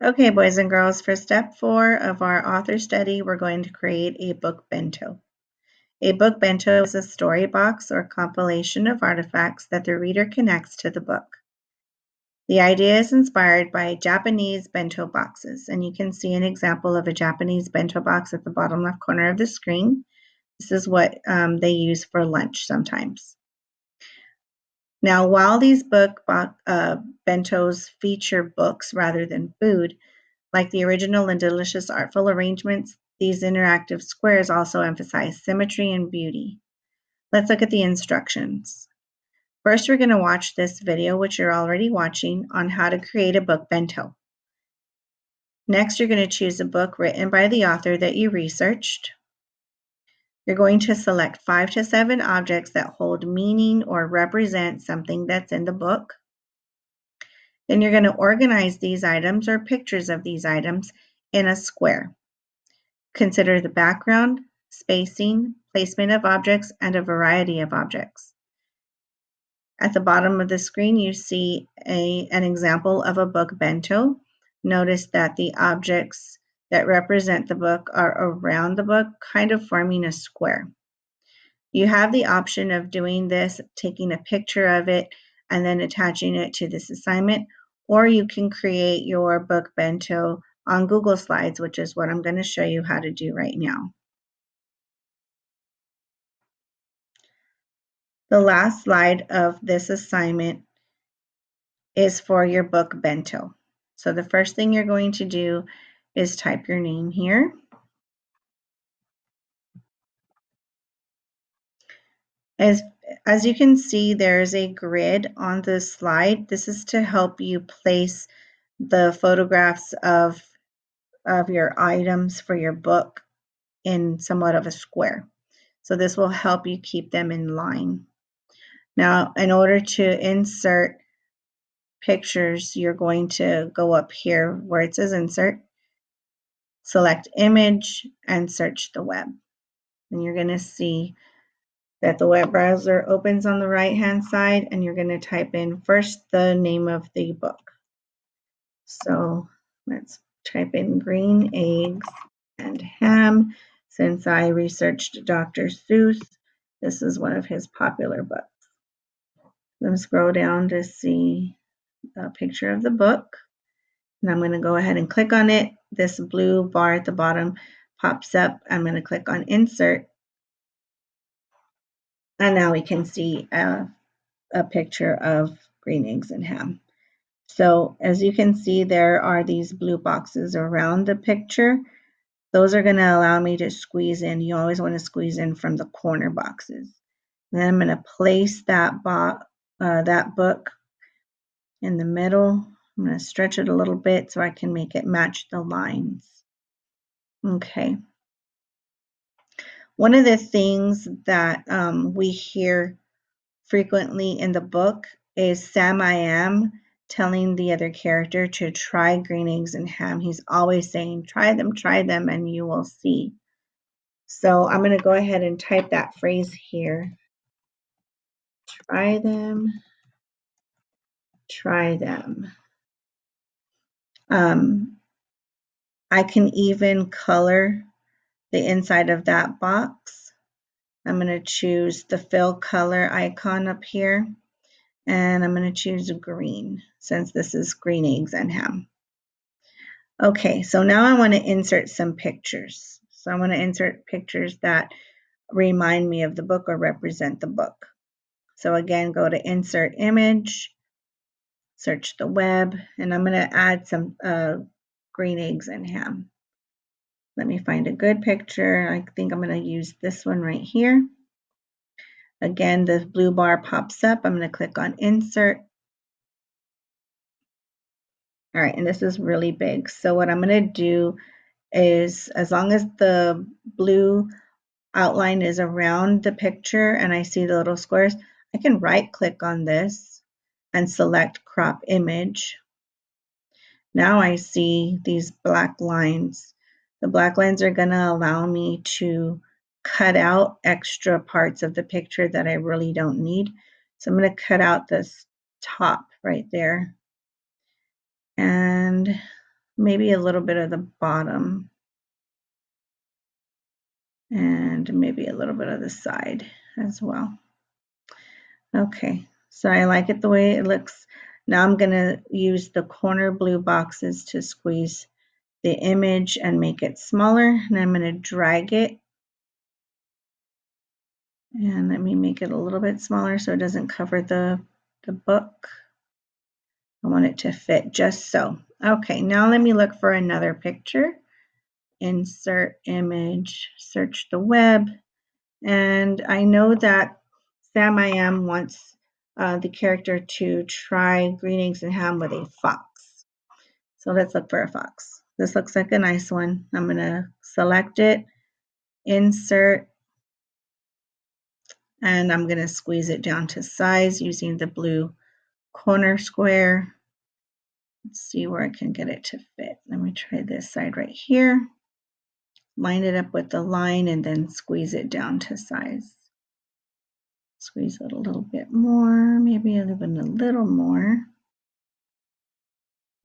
Okay, boys and girls, for step 4 of our author study, we're going to create a book bento. A book bento is a story box or compilation of artifacts that the reader connects to the book. The idea is inspired by Japanese bento boxes, and you can see an example of a Japanese bento box at the bottom left corner of the screen. This is what they use for lunch sometimes. Now, while these bentos feature books rather than food, like the original and delicious artful arrangements, these interactive squares also emphasize symmetry and beauty. Let's look at the instructions. First, we're going to watch this video, which you're already watching, on how to create a book bento. Next, you're going to choose a book written by the author that you researched. You're going to select 5 to 7 objects that hold meaning or represent something that's in the book. Then you're going to organize these items or pictures of these items in a square. Consider the background, spacing, placement of objects, and a variety of objects. At the bottom of the screen, you see an example of a book bento. Notice that the objects that represent the book are around the book, kind of forming a square. You have the option of doing this, taking a picture of it, and then attaching it to this assignment, or you can create your book bento on Google Slides, which is what I'm going to show you how to do right now. The last slide of this assignment is for your book bento. So the first thing you're going to do is type your name here. As you can see, there's a grid on this slide. This is to help you place the photographs of your items for your book in somewhat of a square. So this will help you keep them in line. Now, in order to insert pictures, you're going to go up here where it says insert, select image, and search the web. And you're going to see that the web browser opens on the right hand side, and you're going to type in first the name of the book. So let's type in green eggs and ham. Since I researched Dr. Seuss, this is one of his popular books. Let me scroll down to see a picture of the book. And I'm going to go ahead and click on it. This blue bar at the bottom pops up. I'm going to click on insert. And now we can see a picture of green eggs and ham. So as you can see, there are these blue boxes around the picture. Those are going to allow me to squeeze in. You always want to squeeze in from the corner boxes. And then I'm going to place that book in the middle. I'm going to stretch it a little bit so I can make it match the lines. Okay. One of the things that we hear frequently in the book is Sam I Am telling the other character to try green eggs and ham. He's always saying, try them, and you will see. So I'm going to go ahead and type that phrase here. Try them. I can even color the inside of that box. I'm going to choose the fill color icon up here, and I'm going to choose green since this is green eggs and ham. Okay, so now I want to insert some pictures. So I want to insert pictures that remind me of the book or represent the book. So again, go to insert image, search the web, and I'm going to add some green eggs and ham. Let me find a good picture. I think I'm going to use this one right here. Again, the blue bar pops up. I'm going to click on insert. All right, and this is really big. So what I'm going to do is, as long as the blue outline is around the picture and I see the little squares, I can right click on this and select crop image. Now I see these black lines. The black lines are going to allow me to cut out extra parts of the picture that I really don't need. So I'm going to cut out this top right there. And maybe a little bit of the bottom, and maybe a little bit of the side as well. Okay, so I like it the way it looks. Now I'm going to use the corner blue boxes to squeeze the image and make it smaller, and I'm going to drag it. And let me make it a little bit smaller so it doesn't cover the book. I want it to fit just so. Okay, now let me look for another picture. Insert image, search the web. And I know that Sam I Am wants the character to try green eggs and ham with a fox. So let's look for a fox. This looks like a nice one. I'm going to select it, insert, and I'm going to squeeze it down to size using the blue corner square. Let's see where I can get it to fit. Let me try this side right here. Line it up with the line and then squeeze it down to size. Squeeze it a little bit more, maybe even a little more.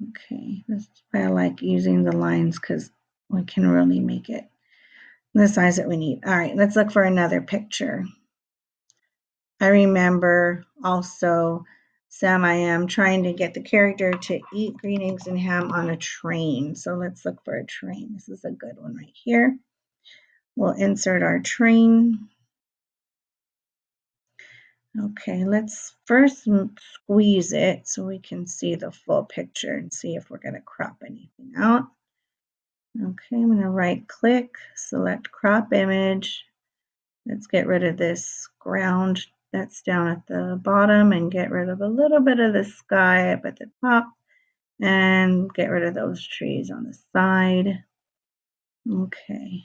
Okay, that's why I like using the lines because we can really make it the size that we need. All right, let's look for another picture. I remember also Sam I Am trying to get the character to eat green eggs and ham on a train. So let's look for a train. This is a good one right here. We'll insert our train. Okay, let's first squeeze it so we can see the full picture and see if we're going to crop anything out. Okay, I'm going to right click, select crop image. Let's get rid of this ground that's down at the bottom and get rid of a little bit of the sky up at the top and get rid of those trees on the side. Okay.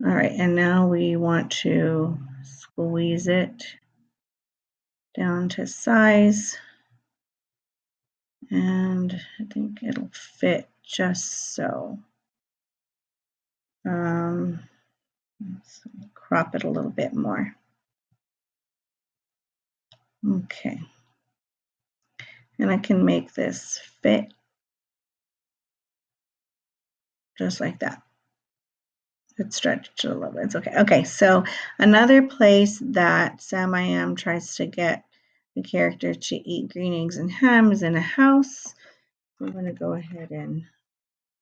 All right, and now we want to squeeze it down to size. And I think it'll fit just so. Let's crop it a little bit more. Okay. And I can make this fit just like that. It's stretched a little bit. It's okay. Okay, so another place that Sam I Am tries to get the character to eat green eggs and ham is in a house. I'm going to go ahead and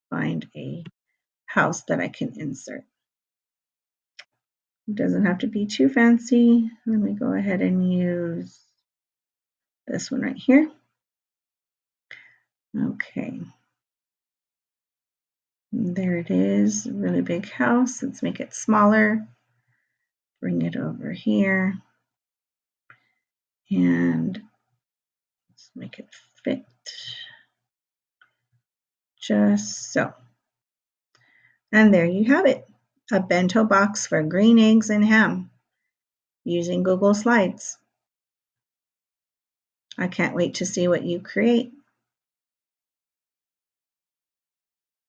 find a house that I can insert. It doesn't have to be too fancy. Let me go ahead and use this one right here. Okay. There it is, a really big house. Let's make it smaller. Bring it over here. And let's make it fit just so. And there you have it, a bento box for green eggs and ham using Google Slides. I can't wait to see what you create.